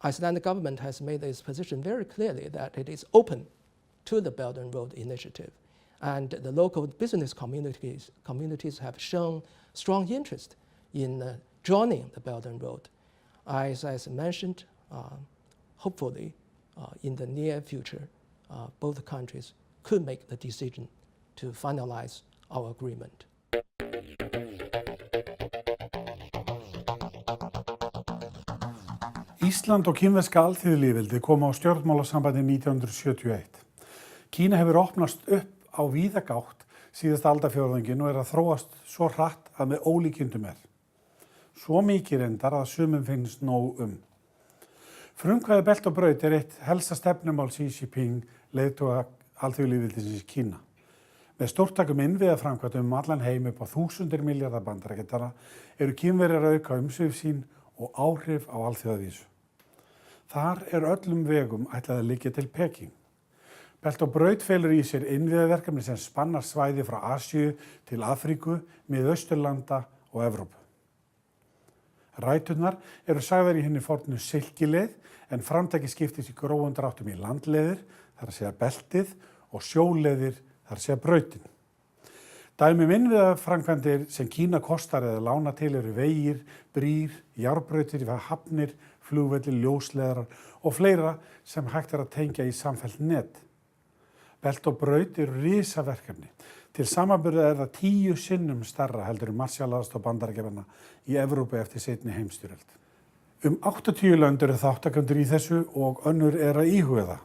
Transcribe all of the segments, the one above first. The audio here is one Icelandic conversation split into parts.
Icelandic government has made its position very clearly that it is open to the Belt and Road Initiative. And the local business communities have shown strong interest in joining the Belt and Road. As I mentioned, hopefully in the near future, both countries could make the decision to finalize our agreement. Ísland og kínverska alþýðulýðveldi kom á stjórnmálasambandi 1971. Kína hefur opnast upp á víða gátt síðasta aldarfjórðunginn og að þróast svo hratt að með ólíkindum er. Svo mikið reyndar að sumum finnst nóg Frumkvæði Belti og Braut eitt helsta stefnumál Xi Jinping leiðtoga alþýðulýðveldisins í Kína. Með stórtækum innviðaframkvæmdum allan heim upp á 1000 milljarða bandaríkjadala eru Kínverjar að auka umsvif sín og áhrif á alþjóðavísu. Þar öllum vegum ætlað að liggja til Peking. Belti og Braut felur í sér innviðaverkefni sem spannar svæði frá Asíu til Afríku, Miðausturlanda og Evrópu. Ræturnar eru sagðar í hinni fornu silkileið en framtaki skiptist í grófum dráttum í landleiðir, þar að segja beltið, og sjóleiðir, þar að segja brautin. Dæmi innviðaframkvæmdir sem Kína kostar eða lána til eru vegir, brýr, járnbrautir, hafnir, flugvellir, ljósleiðarar og fleira sem hægt að tengja í samfellt net. Belti og Braut eru risaverkefni. Til samanburðar það 10 sinnum stærra heldur Marshall-aðstoð Bandaríkjanna í Evrópu eftir seinni heimsstyrjöld. 80 lönd eru þátttakendur í þessu og önnur að íhuga það.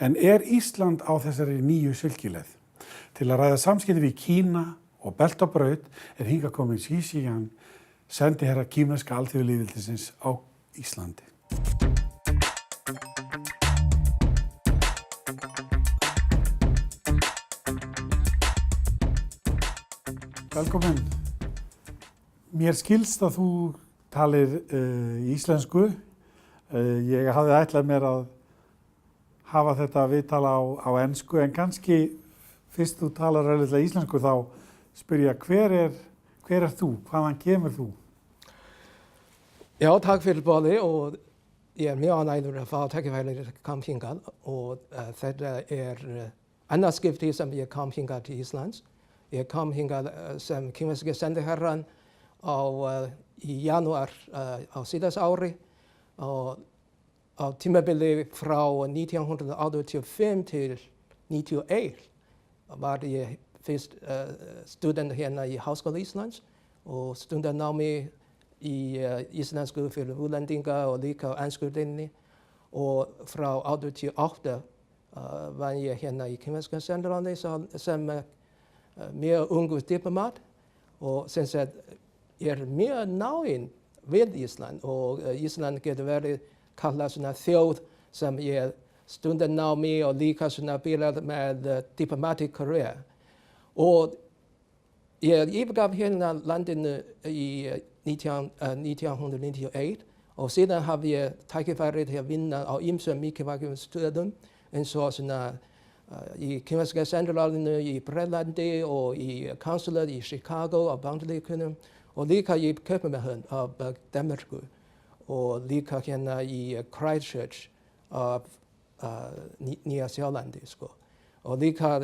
En Ísland á þessari nýju silkileið? Til að ræða samskipti við Kína og Belti og Braut hingað kominn Jin Zhijian, sendiherra kínverska alþýðulýðveldisins á Íslandi. Velkomin. Mér skilst að þú talir íslensku. Ég hafði ætlað mér að hafa þetta viðtala á ensku, en kannski fyrst þú talar örlítið íslensku þá spyr ég hver þú? Hvaðan kemur þú? Já, takk fyrir boðið og ég mjög ánægður að fá tækifæri að koma hingað og þetta annað skipti sem ég kom hingað til Íslands. Ég kom hingað sem kínverski sendiherran í janúar á síðasta ári og á tímabili frá 1985 til 91 var ég fyrst student hérna í Háskóla Íslands og stundanámi í íslensku fyrir útlendinga og líka á enskudeildinni og frá 88 var ég hérna í kínverska sendiráði sem mjög ungur diplomat og sem sagt mjög náinn við Ísland og Ísland getur verið kallað svona þjóð sem stundanámi og líka svona byrjað með diplomatic career. Og ég yfirgaf hérna landinu í 1991 og síðan hafði ég tækifæri til að vinna á ýmsum mikilvægum stöðum eins og svona í kínverska sendiráðinu í Bretlandi og í konsulat í Chicago á Bandaríkjunum og líka í Kaupmannahöfn af Danmörku og líka hérna í Christchurch af Nýja-Sjálandi og líka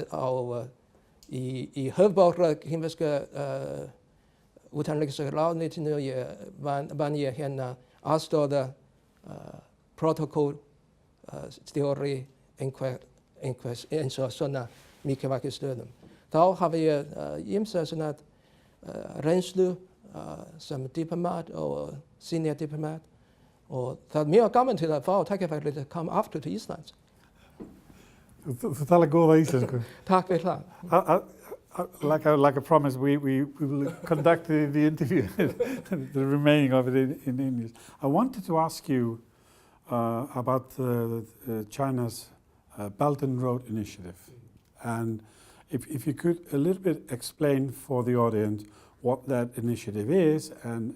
í höfuðborg kínverska utanríkisráðuneytinu vann ég hérna aðstoða protokollstjóri eins og svona mikilvægum stöðum. Þá hafi ég ýmsa svona reynslu sem diplomat og senior diplomat og það mjög gaman til að fá tækifæri að koma aftur til Íslands. Þú talar góða íslensku. Takk fyrir það. Like I promised, we will conduct the interview, the remaining of it in English. I wanted to ask you about China's Belt and Road Initiative, and if you could a little bit explain for the audience what that initiative is and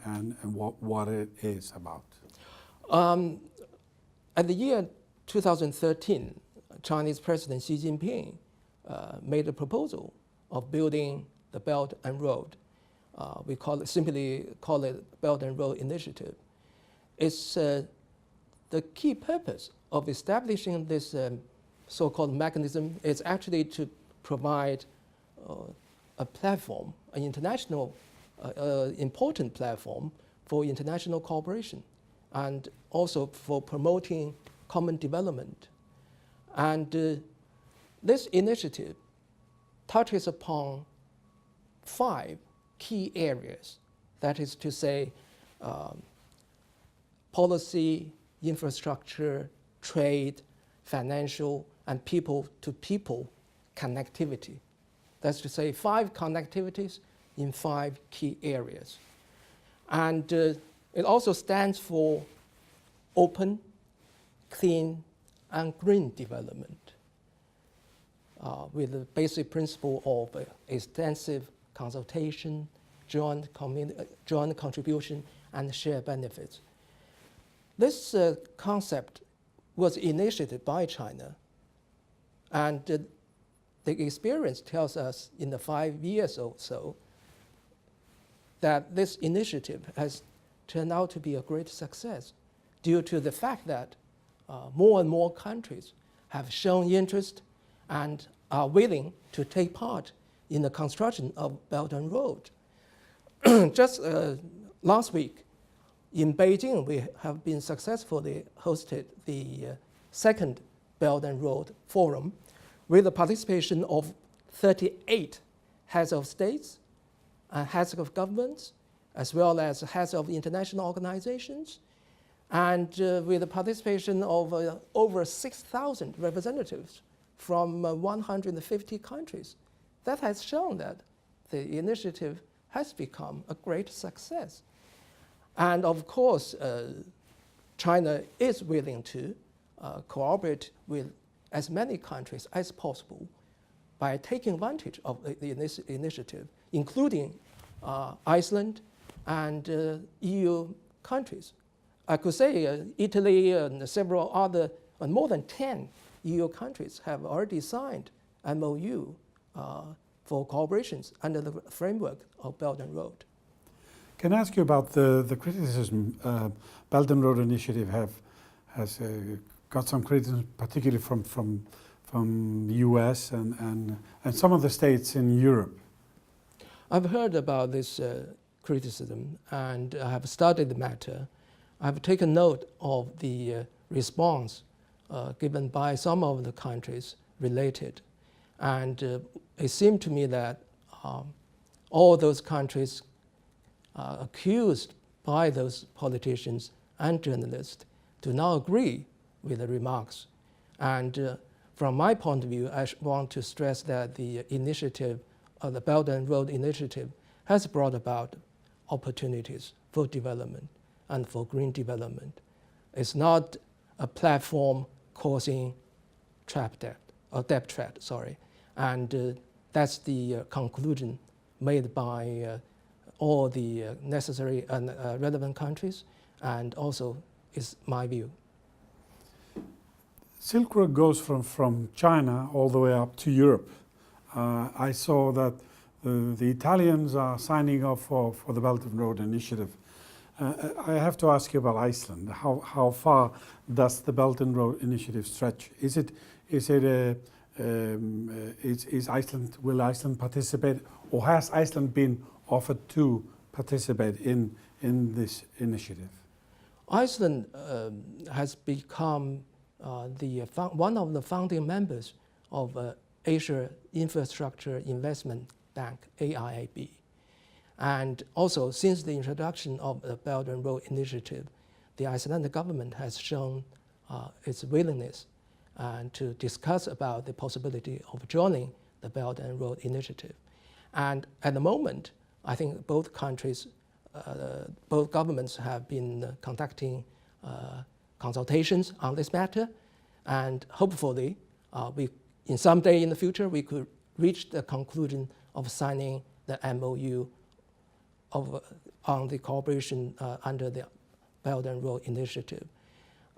what it is about. At the year 2013, Chinese President Xi Jinping made a proposal of building the Belt and Road. We simply call it Belt and Road Initiative. It's the key purpose of establishing this so-called mechanism is actually to provide a platform, an international, important platform for international cooperation and also for promoting common development. And this initiative touches upon 5 key areas, that is to say, policy, infrastructure, trade, financial, and people-to-people connectivity. That's to say 5 connectivities in 5 key areas. And it also stands for open, clean, and green development with the basic principle of extensive consultation, joint contribution, and shared benefits. This concept was initiated by China, and the experience tells us in the 5 years or so that this initiative has turned out to be a great success due to the fact that more and more countries have shown interest and are willing to take part in the construction of Belt and Road. Just last week in Beijing, we have been successfully hosted the second Belt and Road Forum with the participation of 38 heads of states and heads of governments, as well as heads of international organizations, and with the participation of over 6,000 representatives from 150 countries. That has shown that the initiative has become a great success. And of course, China is willing to cooperate with as many countries as possible by taking advantage of the initiative, including Iceland and EU countries. I could say Italy and several other, and more than 10 EU countries have already signed MOU for cooperations under the framework of Belt and Road. Can I ask you about the criticism? Belt and Road Initiative has got some criticism, particularly from the US and some of the states in Europe. I've heard about this criticism and I have studied the matter. I've taken note of the response given by some of the countries related. And it seemed to me that all those countries accused by those politicians and journalists do not agree with the remarks. And from my point of view, I want to stress that the initiative, the Belt and Road Initiative, has brought about opportunities for development and for green development. It's not a platform causing debt trap, sorry. And that's the conclusion made by all the necessary and relevant countries, and also is my view. Silk Road goes from China all the way up to Europe. I saw that the Italians are signing up for the Belt and Road Initiative. I have to ask you about Iceland. How far does the Belt and Road Initiative stretch? Will Iceland participate, or has Iceland been offered to participate in this initiative? Iceland has become one of the founding members of Asia Infrastructure Investment Bank, AIIB. And also, since the introduction of the Belt and Road Initiative, the Icelandic government has shown its willingness to discuss about the possibility of joining the Belt and Road Initiative. And at the moment, I think both countries, both governments have been conducting consultations on this matter, and hopefully, in some day in the future, we could reach the conclusion of signing the MOU on the cooperation under the Belt and Road Initiative.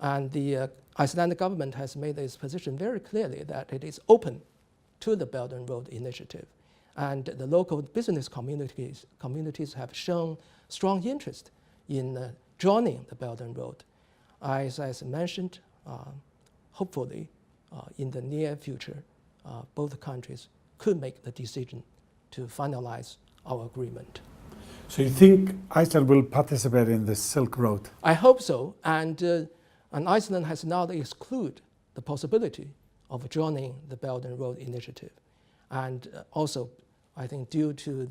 And the Icelandic government has made its position very clearly that it is open to the Belt and Road Initiative. And the local business communities have shown strong interest in joining the Belt and Road. as I mentioned, hopefully in the near future, both countries could make the decision to finalize our agreement. So you think Iceland will participate in the Silk Road? I hope so, and Iceland has not excluded the possibility of joining the Belt and Road Initiative. And also, I think due to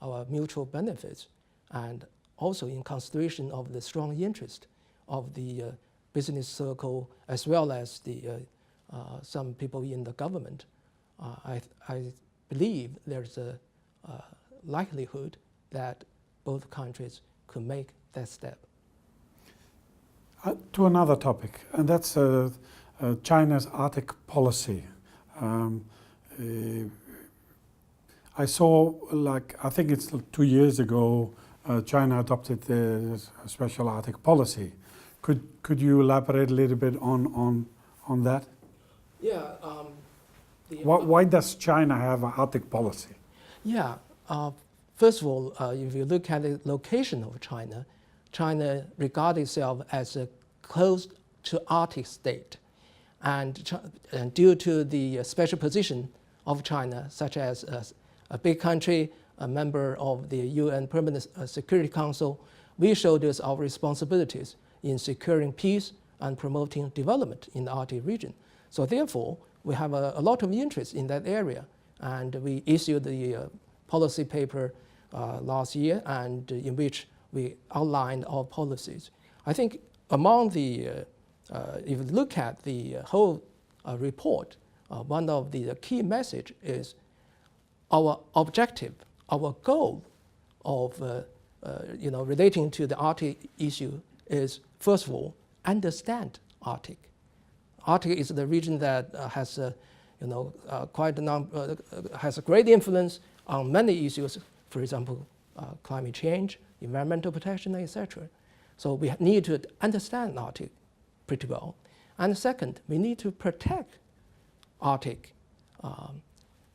our mutual benefits and also in consideration of the strong interest of the business circle as well as some people in the government, I believe there's a likelihood that both countries could make that step. To another topic, and that's China's Arctic policy. I saw, I think it's 2 years ago, China adopted the special Arctic policy. Could you elaborate a little bit on that? Yeah. Why does China have an Arctic policy? Yeah. First of all, if you look at the location of China, China regards itself as a close to Arctic state. And due to the special position of China, such as a big country, a member of the UN Permanent Security Council, we shoulders our responsibilities in securing peace and promoting development in the Arctic region. So therefore, we have a lot of interest in that area. And we issued the policy paper last year, and in which we outlined our policies. I think among if you look at the whole report, one of the key message is our objective, our goal of relating to the Arctic issue is, first of all, understand Arctic. Arctic is the region that has has a great influence on many issues, for example, climate change, environmental protection, etc. So we need to understand Arctic pretty well. And second, we need to protect Arctic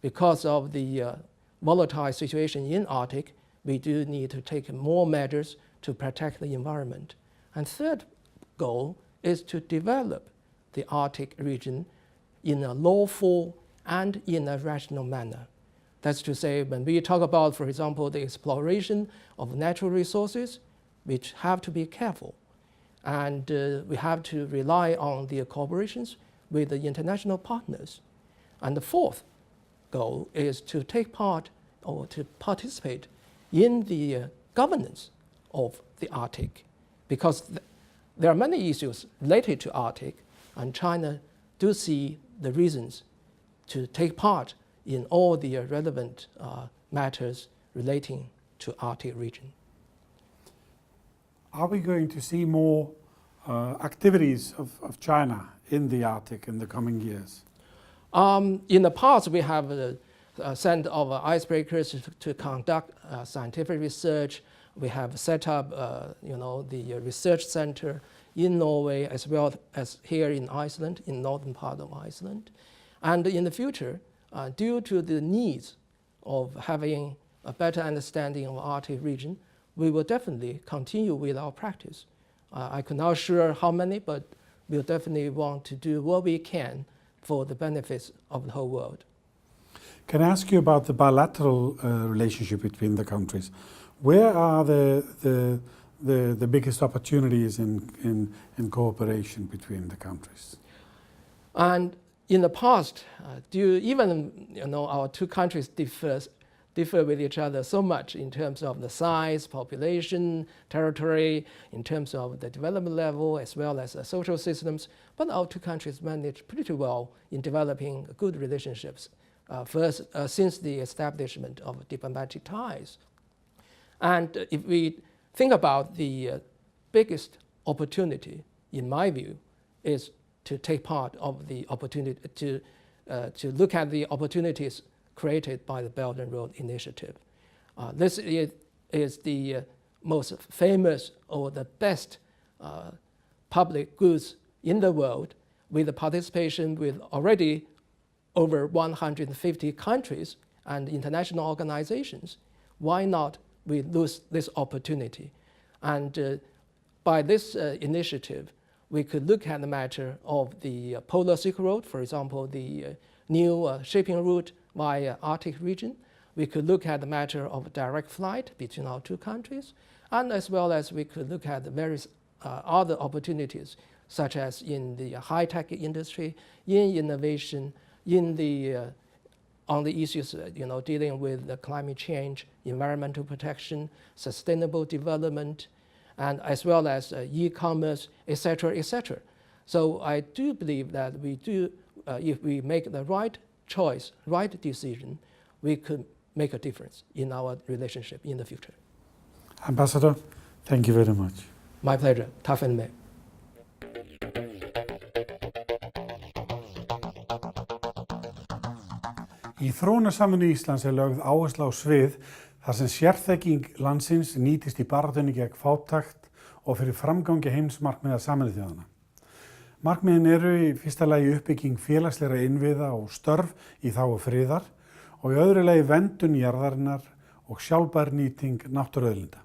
because of the volatile situation in Arctic. We do need to take more measures to protect the environment. And third goal is to develop the Arctic region in a lawful and in a rational manner. That's to say, when we talk about, for example, the exploration of natural resources, we have to be careful. And we have to rely on the cooperations with the international partners. And the fourth goal is to take part or to participate in the governance of the Arctic, because there are many issues related to Arctic, and China do see the reasons to take part in all the relevant matters relating to Arctic region. Are we going to see more activities of China in the Arctic in the coming years? In the past, we have sent our icebreakers to conduct scientific research. We have set up the research center in Norway as well as here in Iceland, in northern part of Iceland. And in the future, due to the needs of having a better understanding of the Arctic region, we will definitely continue with our practice. I cannot assure how many, but we'll definitely want to do what we can for the benefits of the whole world. Can I ask you about the bilateral relationship between the countries? Where are the biggest opportunities in cooperation between the countries? And in the past, our two countries differ with each other so much in terms of the size, population, territory, in terms of the development level, as well as social systems. But our two countries managed pretty well in developing good relationships, since the establishment of diplomatic ties. And if we think about the biggest opportunity, in my view, is to take part of the opportunity to look at the opportunities created by the Belt and Road Initiative. This is the most famous or the best public goods in the world, with the participation with already over 150 countries and international organizations. Why not we lose this opportunity? And by this initiative, we could look at the matter of the Polar Silk Road, for example, the new shipping route via Arctic region. We could look at the matter of direct flight between our two countries, and as well as we could look at the various other opportunities, such as in the high-tech industry, in innovation, in the on the issues dealing with the climate change, environmental protection, sustainable development, and as well as e-commerce, etc., etc. So I do believe that we do, if we make the right choice, right decision, we could make a difference in our relationship in the future. Ambassador, thank you very much. My pleasure. Tough and me. Í þróunarsamvinnu Íslands lögð áhersla á svið þar sem sérþekking landsins nýtist í baráttunni gegn fátækt og fyrir framgangi heimsmarkmiða Sameinuðu þjóðanna. Markmiðin eru í fyrsta lagi uppbygging félagslegra innviða og störf í þágu friðar og í öðru lagi verndun jarðarinnar og sjálfbær nýting náttúruauðlinda.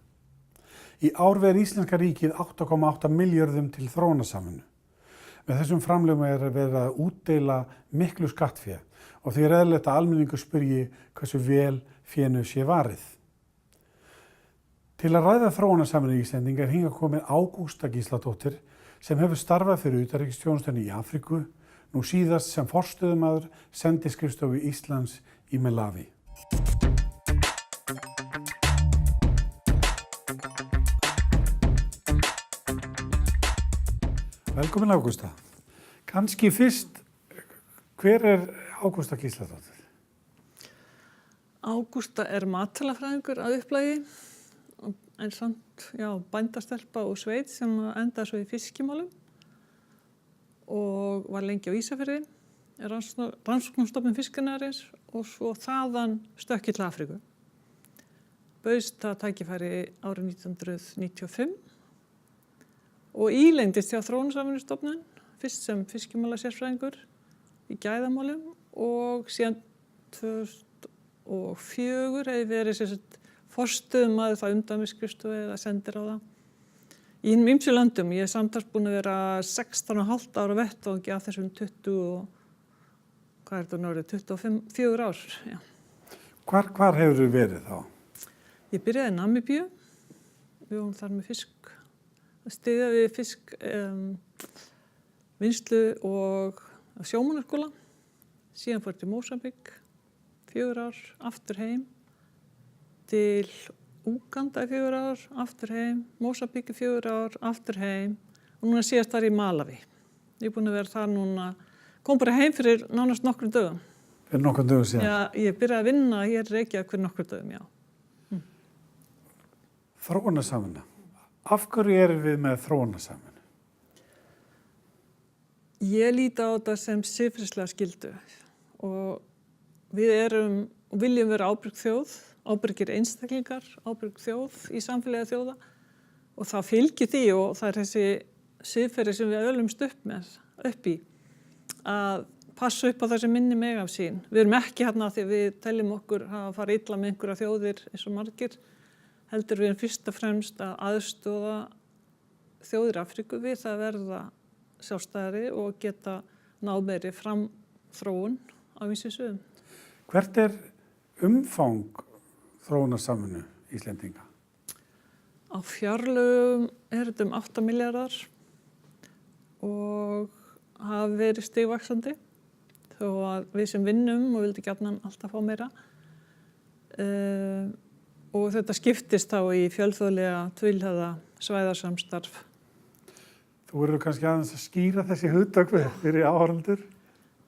Í ár ver Íslenska ríkið 8,8 milljörðum til þróunarsamvinnu. Með þessum framlögum verið að útdeila miklu skattfé og því eðlilegt að almenningur spyrji hversu vel fénu sé varið. Til að ræða þróunarsamvinnu Íslendinga hingað komin Ágústa Gísladóttur sem hefur starfað fyrir utanríkisþjónustunni í Afríku, nú síðast sem forstöðumaður sendiskrifstofu Íslands í Malaví. Velkomin Ágústa. Kannski fyrst, hver Ágústa Gísladóttur? Ágústa matvælafræðingur að upplagi, en samt bændastelpa og sveit sem endaði svo í fiskimálum og var lengi á Ísafirði, rannsóknarstofnun fiskinarins og svo þaðan stökk til Afríku. Bauðst það tækifæri árið 1995 og ílendist hjá þróunarsamvinnustofnun, fyrst sem fiskimálasérfræðingur í gæðamálum og síðan 2004 hefði verið forstöðumaður það umdæmisskrifstofu eða sendiherra í hinum ýmsu löndum. Ég samtals búin að vera 16,5 ára vettvangi af þessum 24 ár. Já. Hvar hefur þú verið þá? Ég byrjaði í Namibíu. Við vorum þar með fisk, að styðja við fisk vinnslu og sjómannaskóla. Síðan fór til Mósambík, 4 ár, aftur heim, til Úganda í 4 ár, aftur heim, Mósambík í 4 ár, aftur heim og núna síðast þar í Malaví. Ég er búin að vera þar núna, kom bara heim fyrir nánast nokkrum dögum. Fyrir nokkrum dögum síðan? Já, ég byrjaði að vinna hér í Reykjavík fyrir nokkrum dögum, já. Þróunarsamvinna. Af hverju erum við með þróunarsamvinnu? Ég líti á þetta sem siðferðislega skyldu og við viljum vera ábyrg þjóð, ábyrgir einstaklingar, ábyrg þjóð í samfélagi þjóða og það fylgir því og það þessi siðferði sem við ölumst upp í að passa upp á það sem minni meg af sín. Við erum ekki hérna því við teljum okkur að fara illa með einhverja þjóðir eins og margir, heldur við erum fyrst og fremst að aðstoða þjóðir Afríku við að verða sjálfstæðari og geta náð meiri framþróun á ýmsum sviðum. Hvert umfang þróunarsamvinnu Íslendinga? Á fjárlögum þetta 8 milljarðar og hafa verið stigvaxandi þó að við sem vinnum og vildi gjarnan alltaf fá meira. Og þetta skiptist þá í fjölþjóðlega tvíhliða svæðasamstarf. Þú verður kannski aðeins að skýra þessi hugtök fyrir áhorfendur?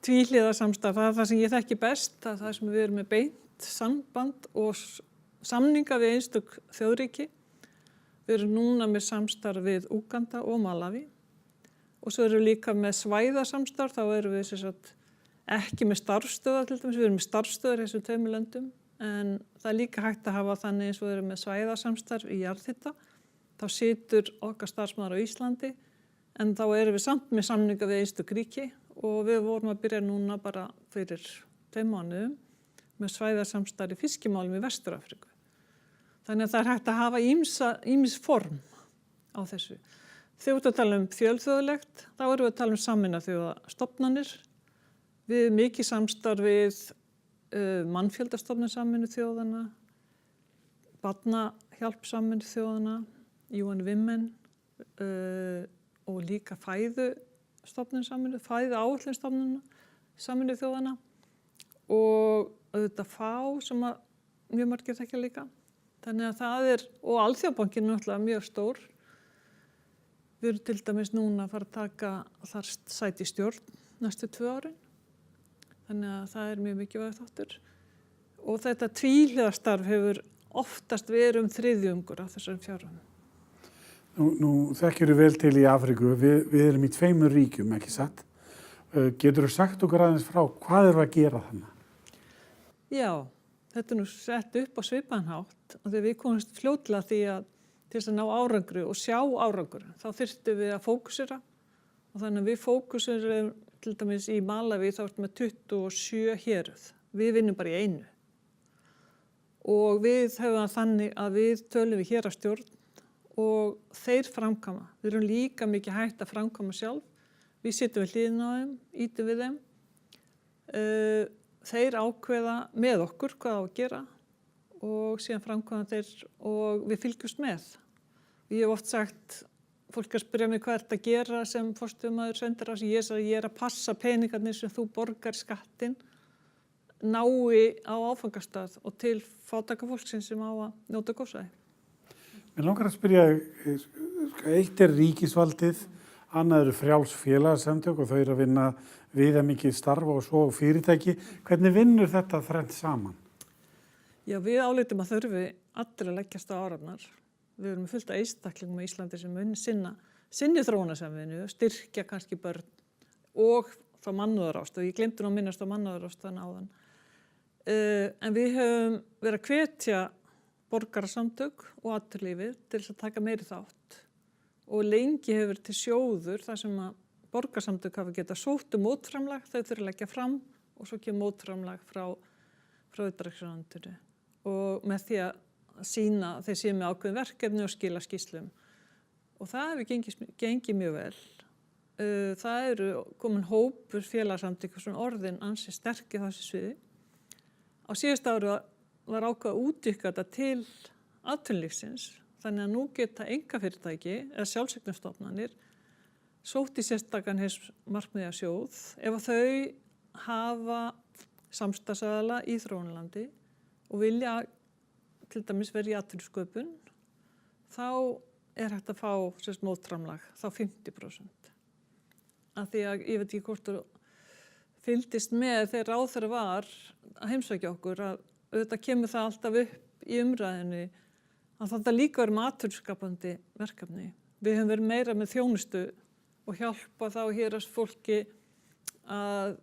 Tvíhliða samstarf, það það sem ég þekki best, það sem við erum með beint samband og samninga við einstök þjóðríki. Við erum núna með samstarf við Úganda og Malaví og svo erum við líka með svæðasamstarf, þá erum við ekki með starfsstöðar til dæmis, við erum með starfsstöðar í þessum 2 löndum en það er líka hægt að hafa þannig eins og við erum með svæðasamstarf í jarðhita. Þá situr okkar starfsmaður á Íslandi en þá erum við samt með samninga við einstök ríki og við vorum að byrja núna bara fyrir 2 mánuðum með svæðasamstarf í fiskimálum í Vestur-Afríku. Þannig að það er hægt að hafa ýmis form á þessu. Þegar við tala fjölþjóðlegt, þá erum við að tala sameinuðu þjóðastofnanir. Við erum mikið samstarf við mannfjöldastofnun Sameinuðu þjóðanna, barnahjálp Sameinuðu þjóðanna, UN Women og líka fæðuáætlun Sameinuðu þjóðanna og auðvitað sem að mjög margir þekkja líka. Þannig að það og Alþjóðabankinn náttúrulega mjög stór. Við erum til dæmis núna að fara að taka þar sæti í stjórn næstu 2 árin. Þannig að það mjög mikilvægur þáttur. Og þetta tvíhliðastarf hefur oftast verið þriðjungur af þessum fjárhagum. Nú þekkjum við vel til í Afríku. Við erum í 2 ríkjum, ekki satt? Geturðu sagt okkur aðeins frá hvað erum við að gera þannig? Já, þetta nú sett upp á svipaðan hátt og þegar við komumst fljótlega því að til þess að ná árangri og sjá árangur, þá þyrftum við að fókusera og þannig að við fókuserum til dæmis í Malaví þá ertum við 27 héruð. Við vinnum bara í 1. Og við höfum þannig að við tölum við héraðsstjórn og þeir framkvæma. Við erum líka mikið hægt að framkvæma sjálf. Við sitjum við hliðina á þeim, ýtum við þeim. Þeir ákveða með okkur hvað á að gera og síðan framkvæma þeir og við fylgjumst með. Ég hef oft sagt, fólk að spyrja mig hvað að gera sem forstöðumaður sendiherra. Ég að passa peningarnir sem þú borgar skattinn nái á áfangastað og til fátæka fólksins sem á að njóta góðsæði. Mér langar að spyrja, eitt ríkisvaldið, annað frjáls félagasamtök og þau að vinna viðamikið starf og svo fyrirtæki. Hvernig vinnur þetta þrennt saman? Já, við álitum að þurfi allir að leggjast á árarnar. Við erum fullt af einstaklingum í Íslandi sem sinni þróunarsamvinnu, styrkja kannski börn og þá mannúðarást og ég glemdi nú að minnast á mannúðarást þann áðan. En við höfum verið að hvetja borgarasamtök og atvinnulífið til þess að taka meiri þátt og lengi hefur til sjóður þar sem að borgarasamtök hafa getað sótt mótframlag, þau þurfa að leggja fram og svo kemur mótframlag frá utanríkisráðuneytinu og með því að sýna þeir séu með ákveðin verkefni og skila skýrslum. Og það hefur gengið mjög vel. Það komin hópur félagasamtök sem orðin ansi sterk í þessu sviði. Á síðasta ári var ákveðið að útvíkka þetta til atvinnulífsins, þannig að nú geta einkafyrirtæki eða sjálfseignarstofnanir sótt í sérstakan Hins markmiðasjóð ef að þau hafa samstarfsaðila í þróunarlandi og vilja til dæmis verið í atvinnusköpun, þá hægt að fá mótframlag, þá 50%. Af því að ég veit ekki hvort þú fylgdist með þegar ráðherra var að heimsækja okkur að auðvitað kemur það alltaf upp í umræðinni að þetta líka verið með atvinnuskapandi verkefni. Við höfum verið meira með þjónustu og hjálpa þá héraðsfólki að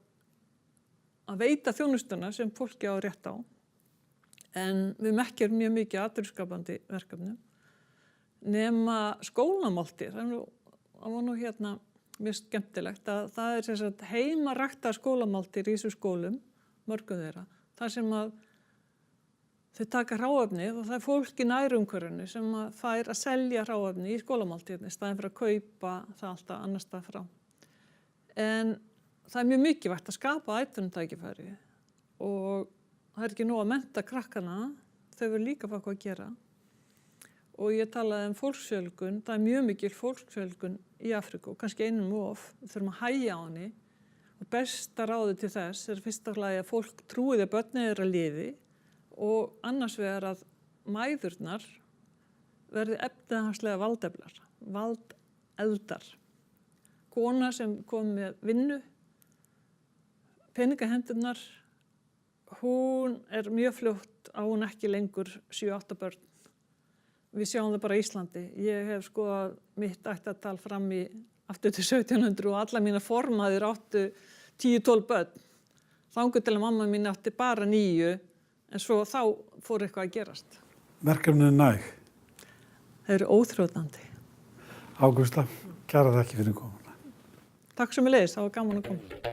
veita þjónustuna sem fólki á rétt á. En við merkjum mjög mikið atvinnuskapandi verkefnum. Nema skólamáltíð, það var nú mjög skemmtilegt að það heimaræktaðar skólamáltíðir í þessum skólum, mörgum þeirra, þar sem að þau taka hráefnið og það fólk í nærumhverfinu sem fær að selja hráefni í skólamáltíðinni í staðinn fyrir að kaupa það alltaf annars staðar frá. En það mjög mikilvægt að skapa atvinnutækifæri og það ekki nóg að mennta krakkana, þau verður líka að fá hvað að gera. Og ég talaði fólksfjölgun, það mjög mikil fólksfjölgun í Afríku, kannski einum of, við þurfum að hægja á henni. Og besta ráðið til þess fyrsta lagi að fólk trúið að börnin að lifi og annars vegar að mæðurnar verði efnahagslega valdeldar. Kona sem kom með vinnu, peningahendurnar, hún mjög fljótt á hún ekki lengur 7-8 börn. Við sjáum það bara í Íslandi. Ég hef skoðað mitt ættatal fram í aftur til 1700 og alla mína formaðir áttu 10-12 börn. Þangað til að mamma mín átti bara 9, en svo þá fór eitthvað að gerast. Verkefnið næg? Það eru óþrjótandi. Ágústa, kærar þakkir fyrir komuna. Takk sömuleiðis, það var gaman að koma.